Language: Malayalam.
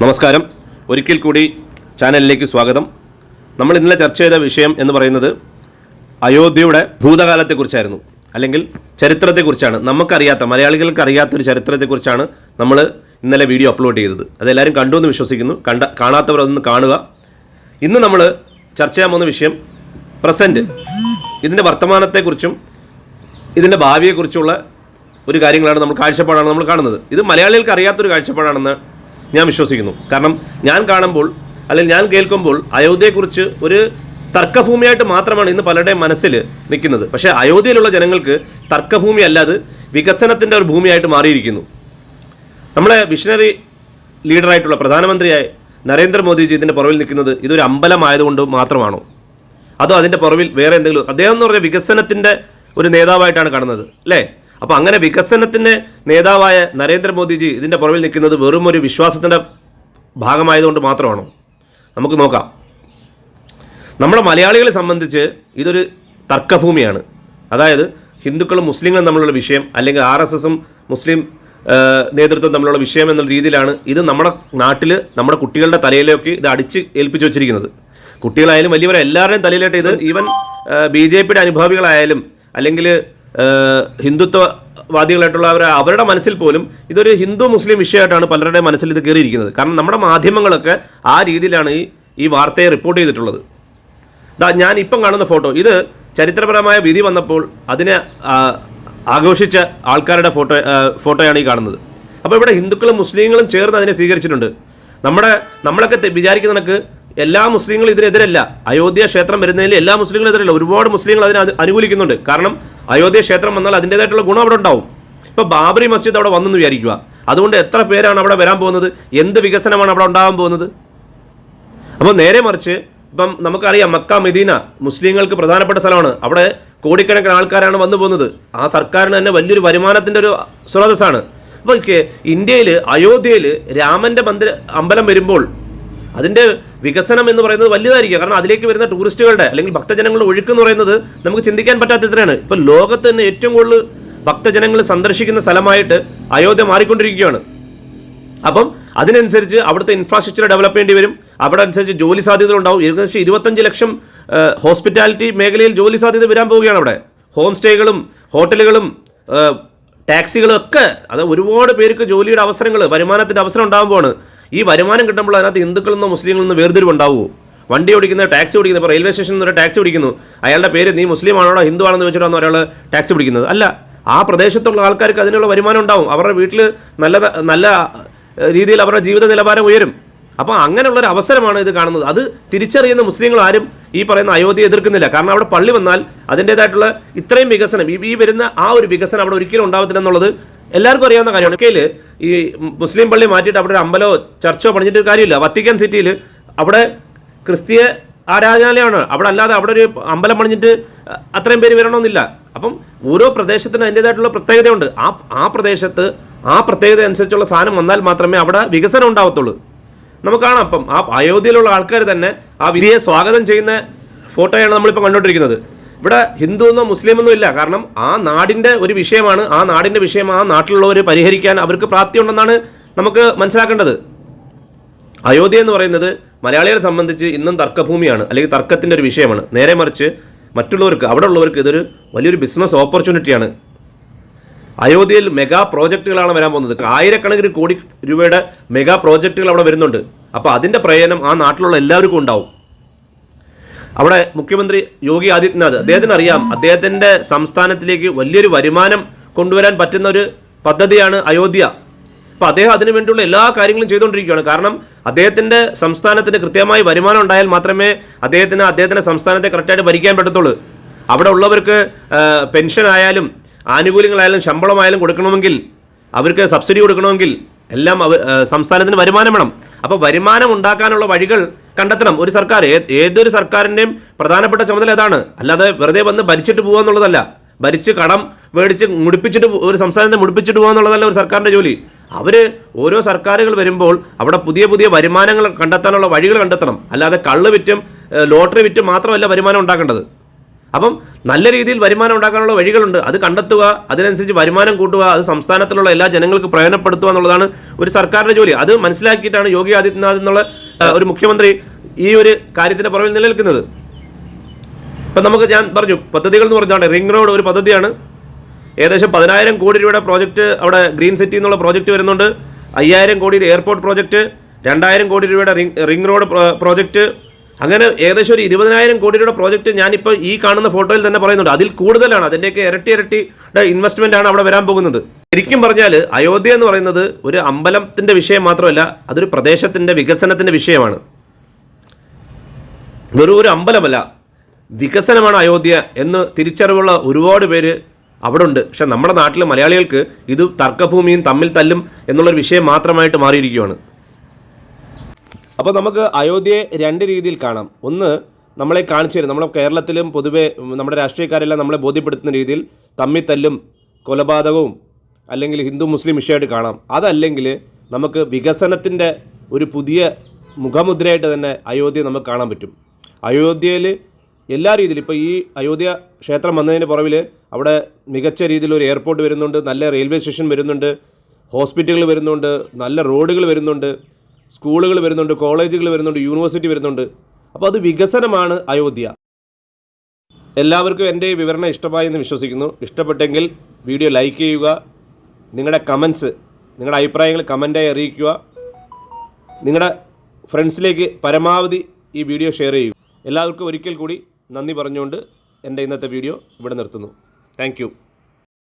നമസ്കാരം, ഒരിക്കൽ കൂടി ചാനലിലേക്ക് സ്വാഗതം. നമ്മൾ ഇന്നലെ ചർച്ച ചെയ്ത വിഷയം എന്ന് പറയുന്നത് അയോധ്യയുടെ ഭൂതകാലത്തെക്കുറിച്ചായിരുന്നു, അല്ലെങ്കിൽ ചരിത്രത്തെക്കുറിച്ചാണ്. നമുക്കറിയാത്ത, മലയാളികൾക്ക് അറിയാത്തൊരു ചരിത്രത്തെക്കുറിച്ചാണ് നമ്മൾ ഇന്നലെ വീഡിയോ അപ്ലോഡ് ചെയ്തത്. അതെല്ലാവരും കണ്ടു എന്ന് വിശ്വസിക്കുന്നു. കാണാത്തവർ അതൊന്ന് കാണുക. ഇന്ന് നമ്മൾ ചർച്ച ചെയ്യാൻ പോകുന്ന വിഷയം പ്രസൻറ്റ്, ഇതിൻ്റെ വർത്തമാനത്തെക്കുറിച്ചും ഇതിൻ്റെ ഭാവിയെക്കുറിച്ചുള്ള ഒരു കാര്യങ്ങളാണ്, നമ്മൾ കാഴ്ചപ്പാടാണ് നമ്മൾ കാണുന്നത്. ഇത് മലയാളികൾക്ക് അറിയാത്തൊരു കാഴ്ചപ്പാടാണെന്ന് ഞാൻ വിശ്വസിക്കുന്നു. കാരണം ഞാൻ കാണുമ്പോൾ, അല്ലെങ്കിൽ ഞാൻ കേൾക്കുമ്പോൾ അയോധ്യയെക്കുറിച്ച് ഒരു തർക്കഭൂമിയായിട്ട് മാത്രമാണ് ഇന്ന് പലരുടെയും മനസ്സിൽ നിൽക്കുന്നത്. പക്ഷേ അയോധ്യയിലുള്ള ജനങ്ങൾക്ക് തർക്കഭൂമി അല്ലാതെ വികസനത്തിൻ്റെ ഒരു ഭൂമിയായിട്ട് മാറിയിരിക്കുന്നു. നമ്മളെ വിഷണറി ലീഡറായിട്ടുള്ള പ്രധാനമന്ത്രിയായ നരേന്ദ്രമോദിജി ഇതിൻ്റെ പുറവിൽ നിൽക്കുന്നത് ഇതൊരു അമ്പലമായതുകൊണ്ട് മാത്രമാണോ, അതോ അതിൻ്റെ പുറവിൽ വേറെ എന്തെങ്കിലും? അദ്ദേഹം എന്ന് പറഞ്ഞാൽ വികസനത്തിൻ്റെ ഒരു നേതാവായിട്ടാണ് കാണുന്നത്, അല്ലേ? അപ്പോൾ അങ്ങനെ വികസനത്തിൻ്റെ നേതാവായ നരേന്ദ്രമോദിജി ഇതിൻ്റെ പുറവിൽ നിൽക്കുന്നത് വെറും ഒരു വിശ്വാസത്തിൻ്റെ ഭാഗമായതുകൊണ്ട് മാത്രമാണോ? നമുക്ക് നോക്കാം. നമ്മുടെ മലയാളികളെ സംബന്ധിച്ച് ഇതൊരു തർക്കഭൂമിയാണ്. അതായത് ഹിന്ദുക്കളും മുസ്ലിങ്ങളും തമ്മിലുള്ള വിഷയം, അല്ലെങ്കിൽ RSSും മുസ്ലിം നേതൃത്വം തമ്മിലുള്ള വിഷയം എന്നുള്ള രീതിയിലാണ് ഇത് നമ്മുടെ നാട്ടിൽ നമ്മുടെ കുട്ടികളുടെ തലയിലേക്ക് ഇത് അടിച്ച് ഏൽപ്പിച്ചു വച്ചിരിക്കുന്നത്. കുട്ടികളായാലും വലിയവരെ എല്ലാവരുടെയും തലയിലോട്ട് ഇത്, ഈവൻ BJPയുടെ അനുഭാവികളായാലും അല്ലെങ്കിൽ ഹിന്ദുത്വവാദികളായിട്ടുള്ള അവരുടെ മനസ്സിൽ പോലും ഇതൊരു ഹിന്ദു മുസ്ലിം വിഷയമായിട്ടാണ് പലരുടെ മനസ്സിൽ ഇത് കയറിയിരിക്കുന്നത്. കാരണം നമ്മുടെ മാധ്യമങ്ങളൊക്കെ ആ രീതിയിലാണ് ഈ വാർത്തയെ റിപ്പോർട്ട് ചെയ്തിട്ടുള്ളത്. ഞാൻ ഇപ്പം കാണുന്ന ഫോട്ടോ, ഇത് ചരിത്രപരമായ വിധി വന്നപ്പോൾ അതിനെ ആഘോഷിച്ച ആൾക്കാരുടെ ഫോട്ടോയാണ് ഈ കാണുന്നത്. അപ്പോൾ ഇവിടെ ഹിന്ദുക്കളും മുസ്ലിങ്ങളും ചേർന്ന് അതിനെ സ്വീകരിച്ചിട്ടുണ്ട്. നമ്മളൊക്കെ വിചാരിക്കുന്ന കണക്ക് എല്ലാ മുസ്ലിങ്ങളും ഇതിനെതിരല്ല. അയോധ്യ ക്ഷേത്രം വരുന്നതിൽ എല്ലാ മുസ്ലിങ്ങളും എതിരല്ല. ഒരുപാട് മുസ്ലിങ്ങൾ അതിനെ അനുകൂലിക്കുന്നുണ്ട്. കാരണം അയോധ്യ ക്ഷേത്രം വന്നാൽ അതിൻ്റേതായിട്ടുള്ള ഗുണം അവിടെ ഉണ്ടാവും. ഇപ്പോൾ ബാബറി മസ്ജിദ് അവിടെ വന്നെന്ന് വിചാരിക്കുക, അതുകൊണ്ട് എത്ര പേരാണ് അവിടെ വരാൻ പോകുന്നത്? എന്ത് വികസനമാണ് അവിടെ ഉണ്ടാകാൻ പോകുന്നത്? അപ്പോൾ നേരെ മറിച്ച് ഇപ്പം നമുക്കറിയാം, മക്ക മദീന മുസ്ലിങ്ങൾക്ക് പ്രധാനപ്പെട്ട സ്ഥലമാണ്. അവിടെ കോടിക്കണക്കിന് ആൾക്കാരാണ് വന്നു പോകുന്നത്. ആ സർക്കാരിന് തന്നെ വലിയൊരു വരുമാനത്തിൻ്റെ ഒരു സ്രോതസ്സാണ്. അപ്പോൾ ഇന്ത്യയിൽ അയോധ്യയിൽ രാമൻ്റെ അമ്പലം വരുമ്പോൾ അതിൻ്റെ വികസനം എന്ന് പറയുന്നത് വലിയതായിരിക്കും. കാരണം അതിലേക്ക് വരുന്ന ടൂറിസ്റ്റുകളുടെ അല്ലെങ്കിൽ ഭക്തജനങ്ങളുടെ ഒഴുക്ക് എന്ന് പറയുന്നത് നമുക്ക് ചിന്തിക്കാൻ പറ്റാത്തത്രയാണ്. ഇപ്പം ലോകത്ത് തന്നെ ഏറ്റവും കൂടുതൽ ഭക്തജനങ്ങൾ സന്ദർശിക്കുന്ന സ്ഥലമായിട്ട് അയോധ്യ മാറിക്കൊണ്ടിരിക്കുകയാണ്. അപ്പം അതിനനുസരിച്ച് അവിടുത്തെ ഇൻഫ്രാസ്ട്രക്ചർ ഡെവലപ്പ് ചെയ്യേണ്ടി വരും. അവിടെ അനുസരിച്ച് ജോലി സാധ്യതകൾ ഉണ്ടാവും. ഏകദേശം 25 ലക്ഷം ഹോസ്പിറ്റാലിറ്റി മേഖലയിൽ ജോലി സാധ്യത വരാൻ പോവുകയാണ്. അവിടെ ഹോം സ്റ്റേകളും ഹോട്ടലുകളും ടാക്സികളും ഒക്കെ, അത് ഒരുപാട് പേർക്ക് ജോലിയുടെ അവസരങ്ങൾ, വരുമാനത്തിൻ്റെ അവസരം ഉണ്ടാകുമ്പോഴാണ്. ഈ വരുമാനം കിട്ടുമ്പോൾ അതിനകത്ത് ഹിന്ദുക്കളെന്നോ മുസ്ലിങ്ങളെന്നോ വേർതിരിവുണ്ടാവുമോ? വണ്ടി ഓടിക്കുന്ന, ടാക്സി ഓടിക്കുന്നത്, ഇപ്പോൾ റെയിൽവേ സ്റ്റേഷനിൽ നിന്ന് ഒരു ടാക്സി ഓടിക്കുന്നു, അയാളുടെ പേര് നീ മുസ്ലിം ആണോ ഹിന്ദു ആണെന്ന് വെച്ചിട്ടാണ് ഒരാൾ ടാക്സി പിടിക്കുന്നത്? അല്ല, ആ പ്രദേശത്തുള്ള ആൾക്കാർക്ക് അതിനുള്ള വരുമാനം ഉണ്ടാവും. അവരുടെ വീട്ടിൽ നല്ല രീതിയിൽ അവരുടെ ജീവിത നിലവാരം ഉയരും. അപ്പോൾ അങ്ങനെയുള്ളൊരു അവസരമാണ് ഇത് കാണുന്നത്. അത് തിരിച്ചറിയുന്ന മുസ്ലിങ്ങൾ ആരും ഈ പറയുന്ന അയോധ്യ എതിർക്കുന്നില്ല. കാരണം അവിടെ പള്ളി വന്നാൽ അതിൻ്റേതായിട്ടുള്ള ഇത്രയും വികസനം, ഈ വരുന്ന ആ ഒരു വികസനം അവിടെ ഒരിക്കലും ഉണ്ടാവത്തില്ല എന്നുള്ളത് എല്ലാവർക്കും അറിയാവുന്ന കാര്യമാണ്. ഒക്കെയിൽ ഈ മുസ്ലിം പള്ളി മാറ്റിയിട്ട് അവിടെ ഒരു അമ്പലോ ചർച്ചോ പണിഞ്ഞിട്ട് കാര്യമില്ല. വത്തിക്കാൻ സിറ്റിയിൽ അവിടെ ക്രിസ്തീയ ആരാധനാലയമാണ്. അവിടെ അല്ലാതെ അവിടെ ഒരു അമ്പലം പണിഞ്ഞിട്ട് അത്രയും പേര് വരണമെന്നില്ല. അപ്പം ഓരോ പ്രദേശത്തിനും അതിൻ്റേതായിട്ടുള്ള പ്രത്യേകതയുണ്ട്. ആ പ്രദേശത്ത് ആ പ്രത്യേകത അനുസരിച്ചുള്ള സാധനം വന്നാൽ മാത്രമേ അവിടെ വികസനം ഉണ്ടാവത്തുള്ളൂ. നമുക്ക് കാണാം. അപ്പം ആ അയോധ്യയിലുള്ള ആൾക്കാർ തന്നെ ആ വിധിയെ സ്വാഗതം ചെയ്യുന്ന ഫോട്ടോയാണ് നമ്മളിപ്പോൾ കണ്ടുകൊണ്ടിരിക്കുന്നത്. ഇവിടെ ഹിന്ദു എന്നോ മുസ്ലിം ഒന്നും ഇല്ല. കാരണം ആ നാടിൻ്റെ ഒരു വിഷയമാണ്. ആ നാടിൻ്റെ വിഷയം ആ നാട്ടിലുള്ളവർ പരിഹരിക്കാൻ അവർക്ക് പ്രാപ്തിയുണ്ടെന്നാണ് നമുക്ക് മനസ്സിലാക്കേണ്ടത്. അയോധ്യ എന്ന് പറയുന്നത് മലയാളികളെ സംബന്ധിച്ച് ഇന്നും തർക്കഭൂമിയാണ്, അല്ലെങ്കിൽ തർക്കത്തിൻ്റെ ഒരു വിഷയമാണ്. നേരെ മറിച്ച് മറ്റുള്ളവർക്ക്, അവിടെ ഉള്ളവർക്ക് ഇതൊരു വലിയൊരു ബിസിനസ് ഓപ്പർച്യൂണിറ്റിയാണ്. അയോധ്യയിൽ മെഗാ പ്രോജക്റ്റുകളാണ് വരാൻ പോകുന്നത്. ആയിരക്കണക്കിന് കോടി രൂപയുടെ മെഗാ പ്രോജക്റ്റുകൾ അവിടെ വരുന്നുണ്ട്. അപ്പോൾ അതിൻ്റെ പ്രയോജനം ആ നാട്ടിലുള്ള എല്ലാവർക്കും ഉണ്ടാവും. അവിടെ മുഖ്യമന്ത്രി യോഗി ആദിത്യനാഥ്, അദ്ദേഹത്തിന് അറിയാം, അദ്ദേഹത്തിൻ്റെ സംസ്ഥാനത്തിലേക്ക് വലിയൊരു വരുമാനം കൊണ്ടുവരാൻ പറ്റുന്ന ഒരു പദ്ധതിയാണ് അയോധ്യ. അപ്പോൾ അദ്ദേഹം അതിനു വേണ്ടിയുള്ള എല്ലാ കാര്യങ്ങളും ചെയ്തുകൊണ്ടിരിക്കുകയാണ്. കാരണം അദ്ദേഹത്തിൻ്റെ സംസ്ഥാനത്തിന് കൃത്യമായി വരുമാനം ഉണ്ടായാൽ മാത്രമേ അദ്ദേഹത്തിൻ്റെ സംസ്ഥാനത്തെ കറക്റ്റായിട്ട് ഭരിക്കാൻ പറ്റത്തുള്ളൂ. അവിടെ ഉള്ളവർക്ക് പെൻഷൻ ആയാലും ആനുകൂല്യങ്ങളായാലും ശമ്പളമായാലും കൊടുക്കണമെങ്കിൽ, അവർക്ക് സബ്സിഡി കൊടുക്കണമെങ്കിൽ എല്ലാം സംസ്ഥാനത്തിന് വരുമാനം വേണം. അപ്പോൾ വരുമാനം ഉണ്ടാക്കാനുള്ള വഴികൾ കണ്ടെത്തണം ഒരു സർക്കാർ. ഏതൊരു സർക്കാരിൻ്റെയും പ്രധാനപ്പെട്ട ചുമതല അതാണ്. അല്ലാതെ വെറുതെ വന്ന് ഭരിച്ചിട്ട് പോകുക എന്നുള്ളതല്ല. ഭരിച്ച് കടം മേടിച്ച് മുടിപ്പിച്ചിട്ട് ഒരു സംസ്ഥാനത്തെ മുടിപ്പിച്ചിട്ട് പോകുക എന്നുള്ളതല്ല ഒരു സർക്കാരിൻ്റെ ജോലി. ഓരോ സർക്കാരുകൾ വരുമ്പോൾ അവിടെ പുതിയ പുതിയ വരുമാനങ്ങൾ കണ്ടെത്താനുള്ള വഴികൾ കണ്ടെത്തണം. അല്ലാതെ കള്ള് വിറ്റും ലോട്ടറി വിറ്റും മാത്രമല്ല വരുമാനം ഉണ്ടാക്കേണ്ടത്. അപ്പം നല്ല രീതിയിൽ വരുമാനം ഉണ്ടാക്കാനുള്ള വഴികളുണ്ട്, അത് കണ്ടെത്തുക, അതിനനുസരിച്ച് വരുമാനം കൂട്ടുക, അത് സംസ്ഥാനത്തിലുള്ള എല്ലാ ജനങ്ങൾക്ക് പ്രയോജനപ്പെടുത്തുക എന്നുള്ളതാണ് ഒരു സർക്കാരിൻ്റെ ജോലി. അത് മനസ്സിലാക്കിയിട്ടാണ് യോഗി ആദിത്യനാഥ് എന്നുള്ള ഒരു മുഖ്യമന്ത്രി ഈ ഒരു കാര്യത്തിൻ്റെ പുറകിൽ നിലനിൽക്കുന്നത്. ഇപ്പം ഞാൻ പറഞ്ഞു പദ്ധതികൾ എന്ന് പറഞ്ഞാണ് റിംഗ് റോഡ് ഒരു പദ്ധതിയാണ്. ഏകദേശം 10,000 കോടി രൂപയുടെ പ്രോജക്റ്റ് അവിടെ ഗ്രീൻ സിറ്റി എന്നുള്ള പ്രോജക്റ്റ് വരുന്നുണ്ട്. 5,000 കോടിയുടെ എയർപോർട്ട് പ്രോജക്റ്റ്, 2,000 കോടി രൂപയുടെ റിംഗ് റോഡ് പ്രോജക്റ്റ്, അങ്ങനെ ഏകദേശം ഒരു 20,000 കോടി രൂപയുടെ പ്രോജക്റ്റ് ഞാനിപ്പോൾ ഈ കാണുന്ന ഫോട്ടോയിൽ തന്നെ പറയുന്നുണ്ട്. അതിൽ കൂടുതലാണ്, അതിൻ്റെയൊക്കെ ഇരട്ടി ഇൻവെസ്റ്റ്മെൻ്റ് ആണ് അവിടെ വരാൻ പോകുന്നത്. ശരിക്കും പറഞ്ഞാൽ അയോധ്യ എന്ന് പറയുന്നത് ഒരു അമ്പലത്തിൻ്റെ വിഷയം മാത്രമല്ല, അതൊരു പ്രദേശത്തിൻ്റെ വികസനത്തിൻ്റെ വിഷയമാണ്. വെറും ഒരു അമ്പലമല്ല, വികസനമാണ് അയോധ്യ എന്ന് തിരിച്ചറിവുള്ള ഒരുപാട് പേര് അവിടെ ഉണ്ട്. പക്ഷെ നമ്മുടെ നാട്ടിലെ മലയാളികൾക്ക് ഇത് തർക്കഭൂമിയും തമ്മിൽ തല്ലും എന്നുള്ളൊരു വിഷയം മാത്രമായിട്ട് മാറിയിരിക്കുകയാണ്. അപ്പോൾ നമുക്ക് അയോധ്യയെ രണ്ട് രീതിയിൽ കാണാം. ഒന്ന്, നമ്മളെ കാണിച്ചു തരും, നമ്മുടെ കേരളത്തിലും പൊതുവെ നമ്മുടെ രാഷ്ട്രീയക്കാരെല്ലാം നമ്മളെ ബോധ്യപ്പെടുത്തുന്ന രീതിയിൽ തമ്മിത്തല്ലും കൊലപാതകവും അല്ലെങ്കിൽ ഹിന്ദു മുസ്ലിം വിഷയമായിട്ട് കാണാം. അതല്ലെങ്കിൽ നമുക്ക് വികസനത്തിൻ്റെ ഒരു പുതിയ മുഖമുദ്രയായിട്ട് തന്നെ അയോധ്യ നമുക്ക് കാണാൻ പറ്റും. അയോധ്യയിൽ എല്ലാ രീതിയിലും ഇപ്പോൾ ഈ അയോധ്യ ക്ഷേത്രം വന്നതിന് പുറകിൽ അവിടെ മികച്ച രീതിയിൽ ഒരു എയർപോർട്ട് വരുന്നുണ്ട്, നല്ല റെയിൽവേ സ്റ്റേഷൻ വരുന്നുണ്ട്, ഹോസ്പിറ്റലുകൾ വരുന്നുണ്ട്, നല്ല റോഡുകൾ വരുന്നുണ്ട്, സ്കൂളുകൾ വരുന്നുണ്ട്, കോളേജുകൾ വരുന്നുണ്ട്, യൂണിവേഴ്സിറ്റി വരുന്നുണ്ട്. അപ്പോൾ അത് വികസനമാണ് അയോധ്യ. എല്ലാവർക്കും എൻ്റെ ഈ വിവരണം ഇഷ്ടമായി എന്ന് വിശ്വസിക്കുന്നു. ഇഷ്ടപ്പെട്ടെങ്കിൽ വീഡിയോ ലൈക്ക് ചെയ്യുക, നിങ്ങളുടെ കമൻസ്, നിങ്ങളുടെ അഭിപ്രായങ്ങൾ കമൻറ്റായി അറിയിക്കുക, നിങ്ങളുടെ ഫ്രണ്ട്സിലേക്ക് പരമാവധി ഈ വീഡിയോ ഷെയർ ചെയ്യുക. എല്ലാവർക്കും ഒരിക്കൽ കൂടി നന്ദി പറഞ്ഞുകൊണ്ട് എൻ്റെ ഇന്നത്തെ വീഡിയോ ഇവിടെ നിർത്തുന്നു. Thank you.